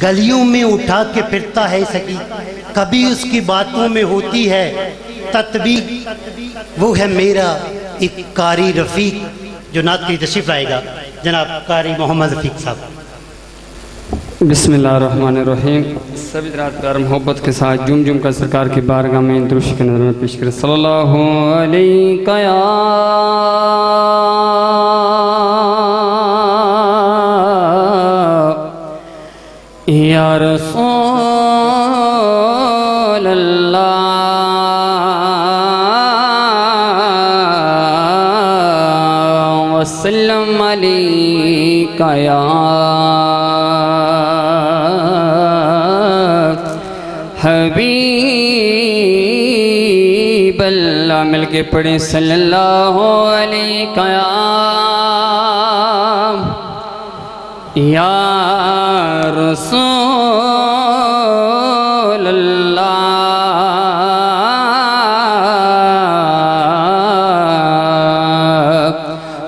گلیوں میں اٹھا کے پھرتا ہے سکی، کبھی اس کی باتوں میں ہوتی ہے تطبیق، وہ ہے میرا ایک قاری رفیق، جو نعت کی تشریف لائے گا جناب قاری محمد رفیق صاحب۔ بسم اللہ الرحمن الرحیم۔ سبھی حضرات پیار محبت کے ساتھ جم جم کر سرکار کی بارگاہ میں درود کی نظر میں پیش کریں۔ صلی اللہ علیہ یا رسول اللہ وسلم علیکہ یا حبیب اللہ۔ مل کے پڑھیں صلی اللہ علیہ یا رسول اللہ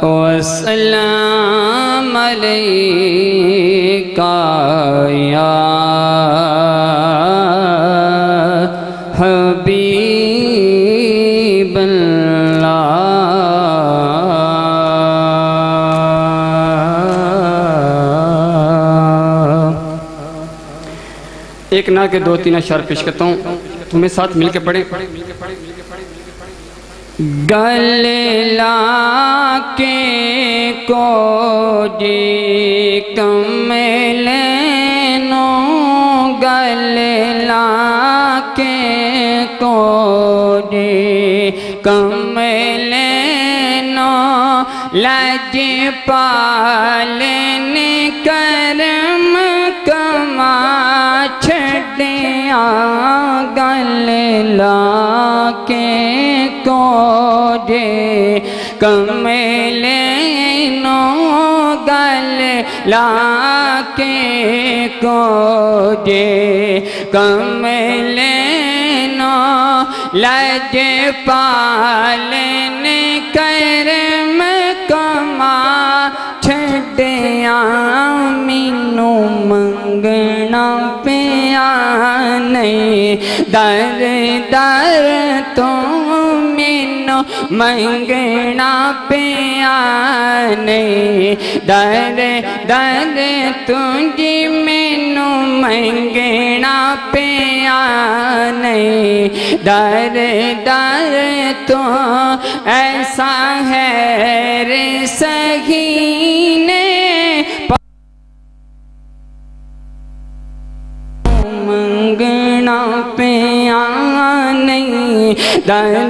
وسلم علیکہ یا حبیب اللہ۔ ایک نہ کے دو تین اشعار پیش کرتا ہوں، تمہیں ساتھ مل کے پڑھیں۔ گلے لا کے کو جی کملینو، گلے لا کے کو جی کملینو، لج پالن کرم کما چھڑیاں، گلے لا کے کو جے کملینو، گلے لا کے کو جے کملینو، لج پالن کرم کما چھڑیاں، مینو منگنا پیا نہیں در در تو، مینو منگنا پیا نہیں در در تجھی، مینو منگنا پیا نہیں در در تو، ایسا ہے رے سگینے منگنا پیا نہیں در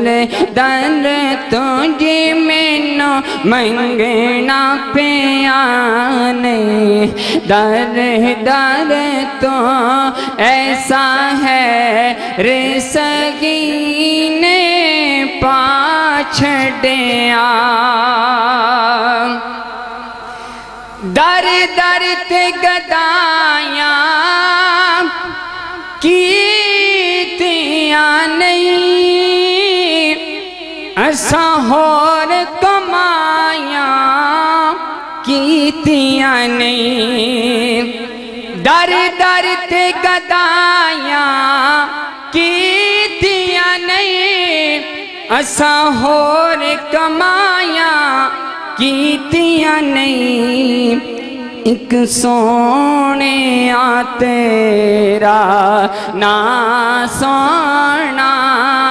در تجھے، مینو منگنا پیا نہیں در در تو، ایسا ہے رے سگینے پاچھڑیا، در در تے گدایاں کیتیاں نہیں، ایسا ہور کمایاں کیتیاں نہیں، در در تے گدایاں کیتیاں نہیں، ایسا ہور کمایاں کیتیاں نہیں، ایک سونے تیرا نا سونا،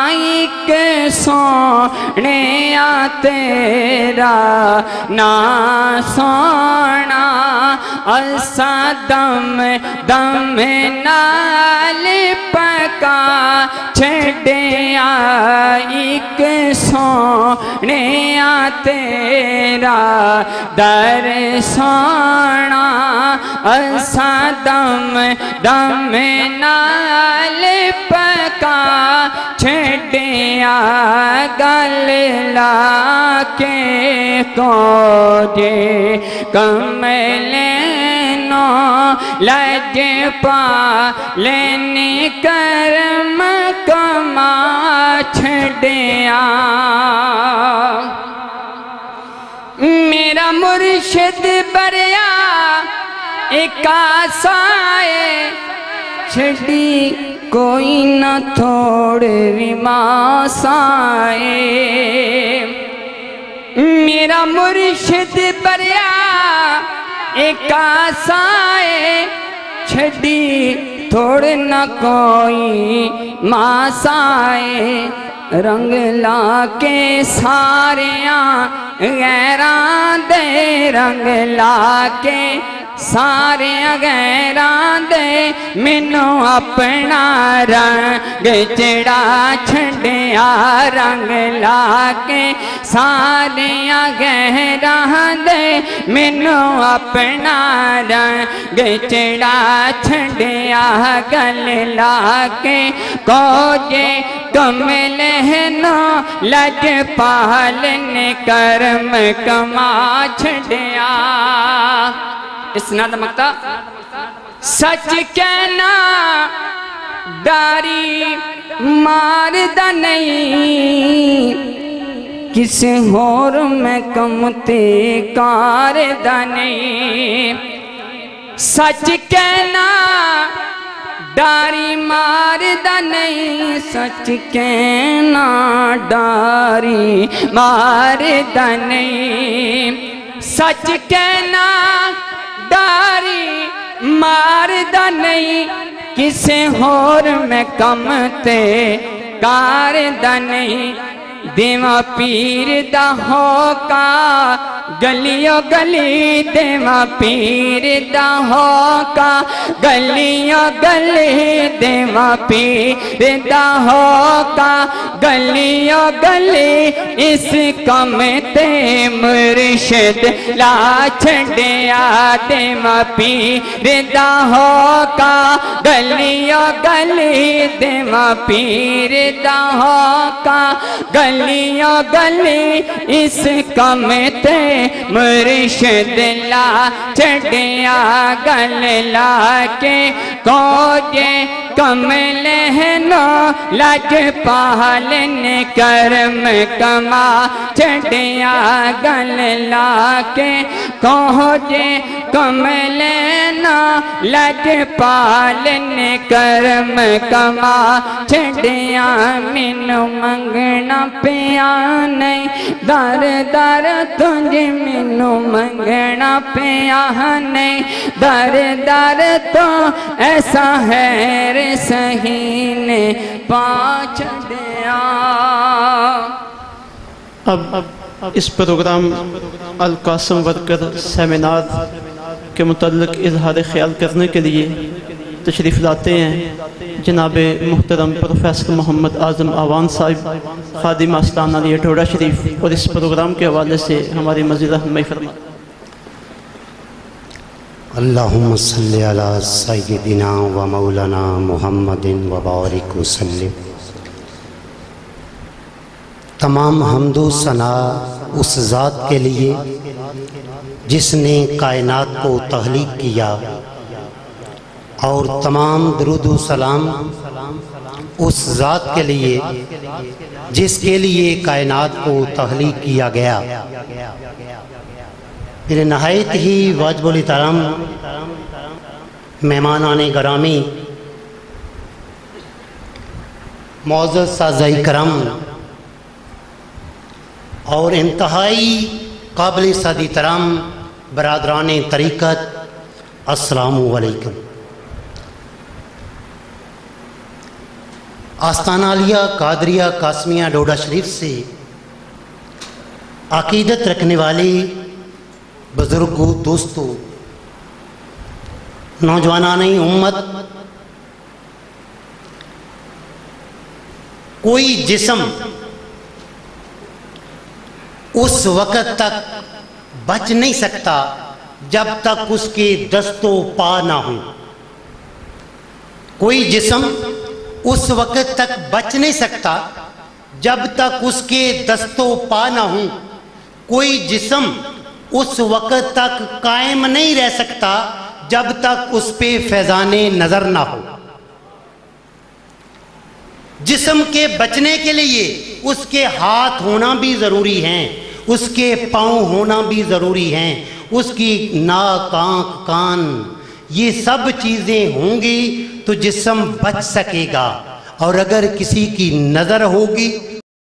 ایک سونے تیرا نا سونا، اسا دم دم نال پکا چھڑیا، ایک سونے تیرا در سونا، اسا دم دم نال پکا چھڑیا، گل لا کے کو جے کملینو، لج پالن کرم کما چھڑیا، میرا مرشد بریا ایک آسان چھڑی کوئی نہ تھوڑے بھی ماسائے میرا مرشد بریا ایک آسائے چھڑی تھوڑ نہ کوئی ماسائے رنگ لا کے ساریاں غیران دے رنگ لا کے سارے غیران دے مینوں اپنا رنگ چڑھا چھڑیا رنگ لا کے سارے غیران دے مینوں اپنا رنگ چڑھا چھڑیا گل لا کے کوجے کمل نو لج پالن کرم کما چھڑیا اسناد مقطع سچ کہنا ڈاری ماردہ نہیں کسی اور میں کمتے کاردہ نہیں سچ کہنا ڈاری ماردہ نہیں سچ کہنا ڈاری ماردہ نہیں سچ کہنا ڈاری ماردہ نہیں کسے اور میں کم تے کاردہ نہیں دیواں پیر دا ہوکا گلیوں گلی دیواں پیر دا ہوکا گلیوں گلی دیواں پیر دا ہوکا گلیوں گلی اس کم تے مرشد لا چھڑیا دیواں پیر دا ہوکا گلیوں گلی دیواں پیر دا ہوکا گلیوں گلی اس کم تے مرشد لا چھڑیا گل لا کے کوجے کمل نو لج پالن کرم کما چھڑیا گل لا کے کوجے کمل نو لج پالن کرم کما چھڑیا مینوں منگنا پیا نہیں در در تجھ مینوں منگنا پیا نہیں در در تو ایسا ہے سہینے پانچ دیا اب اس پروگرام القاسم ورکر سیمینار کے متعلق اظہار خیال کرنے کے لیے تشریف لاتے ہیں جناب محترم پروفیسر محمد اعظم آوان صاحب خادم آستانہ علی ٹھوڑا شریف اور اس پروگرام کے حوالے سے ہماری مزید رہنمائی فرمائیں اللہم صلی علی سیدنا و مولانا محمد و بارک وسلم تمام حمد و ثنا اس ذات کے لیے جس نے کائنات کو تخلیق کیا اور تمام درود و سلام اس ذات کے لیے جس کے لیے کائنات کو تخلیق کیا گیا میرے نہایت ہی واجب الاحترام مہمانان گرامی معزز سازائی کرم اور انتہائی قابل صد احترام برادران طریقت السلام علیکم آستانہ عالیہ قادریہ قاسمیہ ڈوڈا شریف سے عقیدت رکھنے والے بزرگوں دوستوں نوجوانان امت کوئی جسم اس وقت تک بچ نہیں سکتا جب تک اس کے دست و پا نہ ہوں کوئی جسم اس وقت تک بچ نہیں سکتا جب تک اس کے دست و پا نہ ہوں کوئی جسم اس وقت تک قائم نہیں رہ سکتا جب تک اس پہ فیضان نظر نہ ہو جسم کے بچنے کے لیے اس کے ہاتھ ہونا بھی ضروری ہیں اس کے پاؤں ہونا بھی ضروری ہیں اس کی ناک آنکھ کان یہ سب چیزیں ہوں گی تو جسم بچ سکے گا، اور اگر کسی کی نظر ہوگی